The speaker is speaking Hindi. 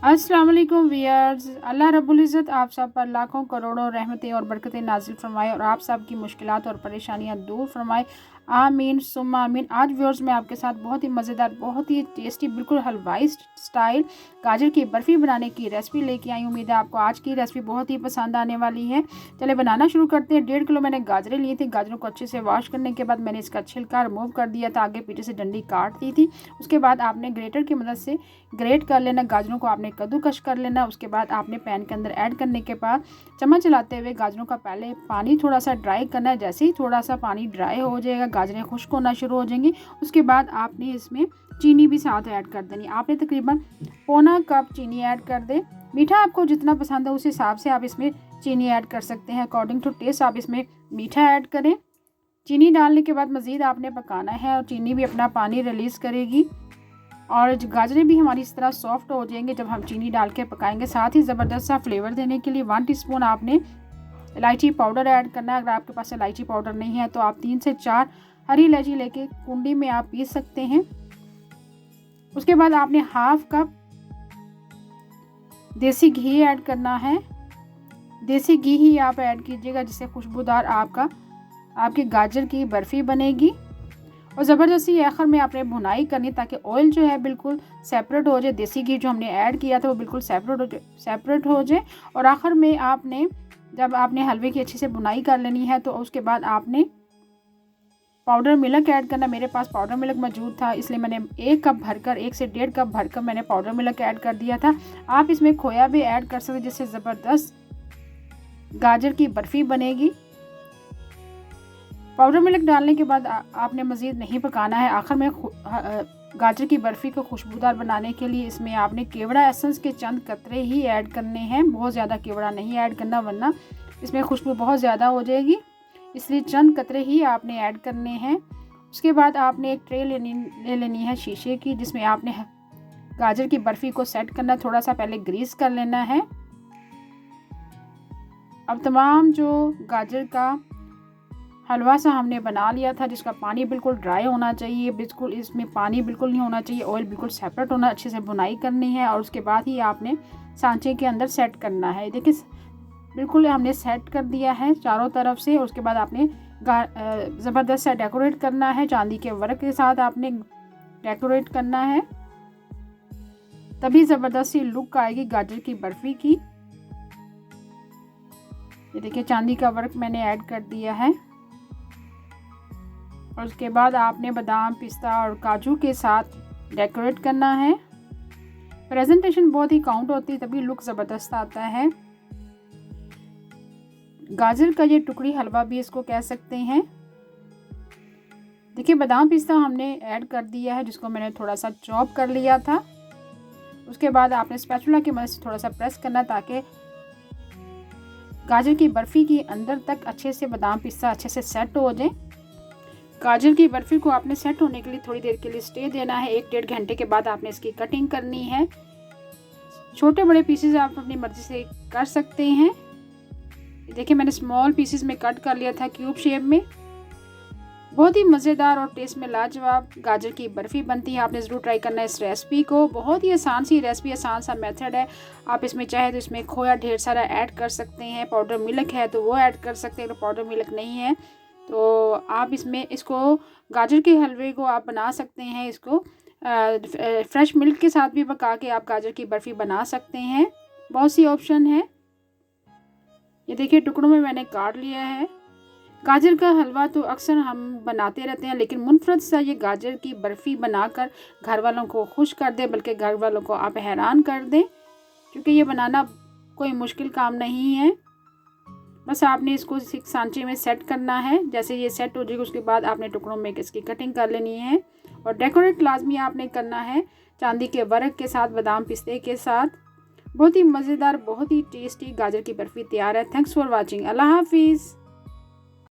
अस्सलाम वालेकुम वियर्स। अल्लाह रब्बुल इज़्ज़त आप सब पर लाखों करोड़ों रहमतें और बरकतें नाजिल फरमाए और आप सब की मुश्किलात और परेशानियां दूर फरमाए। आमीन सुम्मा आमीन। आज व्यूअर्स मैं आपके साथ बहुत ही मज़ेदार, बहुत ही टेस्टी, बिल्कुल हलवाई स्टाइल गाजर की बर्फ़ी बनाने की रेसिपी लेके आई। उम्मीद है आपको आज की रेसिपी बहुत ही पसंद आने वाली है। चले बनाना शुरू करते हैं। 1.5 किलो मैंने गाजरें लिए थे। गाजरों को अच्छे से वॉश करने के बाद मैंने इसका छिलका रिमूव कर दिया था, आगे पीछे से डंडी काट दी थी। उसके बाद आपने ग्रेटर की मदद से ग्रेट कर लेना। गाजरों को आपने कद्दूकश कर लेना। उसके बाद आपने पैन के अंदर ऐड करने के बाद चम्मच चलाते हुए गाजरों का पहले पानी थोड़ा सा ड्राई करना है। जैसे ही थोड़ा सा पानी ड्राई हो जाएगा, गाजरें खुश्क होना शुरू हो जाएंगी, उसके बाद आपने इसमें चीनी भी साथ ऐड कर देनी। आपने तकरीबन पौना कप चीनी ऐड कर दे। मीठा आपको जितना पसंद है उस हिसाब से आप इसमें चीनी ऐड कर सकते हैं। अकॉर्डिंग टू टेस्ट आप इसमें मीठा ऐड करें। चीनी डालने के बाद मज़ीद आपने पकाना है और चीनी भी अपना पानी रिलीज़ करेगी और गाजरें भी हमारी इस तरह सॉफ्ट हो जाएंगे जब हम चीनी डाल के पकाएंगे। साथ ही ज़बरदस्त सा फ्लेवर देने के लिए 1 टीस्पून आपने इलायची पाउडर ऐड करना है। अगर आपके पास इलायची पाउडर नहीं है तो आप 3 से 4 हरी इलायची लेके कुंडी में आप पीस सकते हैं। उसके बाद आपने हाफ कप देसी घी ऐड करना है। देसी घी ही आप ऐड कीजिएगा जिससे खुशबूदार आपकी गाजर की बर्फ़ी बनेगी। और ज़बरदस्ती आखिर में आपने भुनाई करनी ताकि ऑयल जो है बिल्कुल सेपरेट हो जाए। देसी घी जो हमने ऐड किया था वो बिल्कुल सेपरेट हो जाए। और आखिर में जब आपने हलवे की अच्छे से भुनाई कर लेनी है तो उसके बाद आपने पाउडर मिल्क ऐड करना। मेरे पास पाउडर मिल्क मौजूद था इसलिए मैंने 1 से 1.5 कप भरकर मैंने पाउडर मिल्क ऐड कर दिया था। आप इसमें खोया भी ऐड कर सकते जिससे ज़बरदस्त गाजर की बर्फ़ी बनेगी। पाउडर मिल्क डालने के बाद आपने मज़ीद नहीं पकाना है। आखिर में गाजर की बर्फ़ी को खुशबूदार बनाने के लिए इसमें आपने केवड़ा एसेंस के चंद कतरे ही ऐड करने हैं। बहुत ज़्यादा केवड़ा नहीं ऐड करना वरना इसमें खुशबू बहुत ज़्यादा हो जाएगी, इसलिए चंद कतरे ही आपने ऐड करने हैं। उसके बाद आपने एक ट्रे ले लेनी है शीशे की जिसमें आपने गाजर की बर्फ़ी को सेट करना। थोड़ा सा पहले ग्रीस कर लेना है। अब तमाम जो गाजर का हलवा सा हमने बना लिया था जिसका पानी बिल्कुल ड्राई होना चाहिए, बिल्कुल इसमें पानी बिल्कुल नहीं होना चाहिए, ऑयल बिल्कुल सेपरेट होना, अच्छे से भुनाई करनी है और उसके बाद ही आपने सांचे के अंदर सेट करना है। देखिए बिल्कुल हमने सेट कर दिया है चारों तरफ से। उसके बाद आपने ज़बरदस्त सा डेकोरेट करना है। चांदी के वर्क के साथ आपने डेकोरेट करना है, तभी ज़बरदस्त सी लुक आएगी गाजर की बर्फ़ी की। ये देखिए चांदी का वर्क मैंने ऐड कर दिया है। और उसके बाद आपने बादाम, पिस्ता और काजू के साथ डेकोरेट करना है। प्रेजेंटेशन बहुत ही काउंट होती है तभी लुक ज़बरदस्त आता है। गाजर का ये टुकड़ी हलवा भी इसको कह सकते हैं। देखिए बादाम पिस्ता हमने ऐड कर दिया है जिसको मैंने थोड़ा सा चॉप कर लिया था। उसके बाद आपने स्पैचुला की मदद से थोड़ा सा प्रेस करना ताकि गाजर की बर्फ़ी की अंदर तक अच्छे से बादाम पिस्ता अच्छे से सेट हो जाए। गाजर की बर्फ़ी को आपने सेट होने के लिए थोड़ी देर के लिए स्टे देना है। 1-1.5 घंटे के बाद आपने इसकी कटिंग करनी है। छोटे बड़े पीसेस आप अपनी मर्ज़ी से कर सकते हैं। देखिए मैंने स्मॉल पीसेस में कट कर लिया था क्यूब शेप में। बहुत ही मज़ेदार और टेस्ट में लाजवाब गाजर की बर्फ़ी बनती है। आपने ज़रूर ट्राई करना है इस रेसिपी को। बहुत ही आसान सी रेसिपी, आसान सा मेथड है। आप इसमें चाहे तो इसमें खोया ढेर सारा ऐड कर सकते हैं। पाउडर मिल्क है तो वो ऐड कर सकते हैं। अगर पाउडर मिल्क नहीं है तो आप इसको गाजर के हलवे को आप बना सकते हैं। इसको फ्रेश मिल्क के साथ भी पका के आप गाजर की बर्फ़ी बना सकते हैं। बहुत सी ऑप्शन है। ये देखिए टुकड़ों में मैंने काट लिया है। गाजर का हलवा तो अक्सर हम बनाते रहते हैं लेकिन मुनफरद सा ये गाजर की बर्फ़ी बनाकर घर वालों को खुश कर दे, बल्कि घर वालों को आप हैरान कर दें, क्योंकि ये बनाना कोई मुश्किल काम नहीं है। बस आपने इसको एक सांचे में सेट करना है। जैसे ये सेट हो जाएगी उसके बाद आपने टुकड़ों में इसकी कटिंग कर लेनी है और डेकोरेट लाजमी आपने करना है चांदी के वर्क के साथ, बादाम पिस्ते के साथ। बहुत ही मज़ेदार, बहुत ही टेस्टी गाजर की बर्फ़ी तैयार है। Thanks for watching. अल्लाह हाफिज़।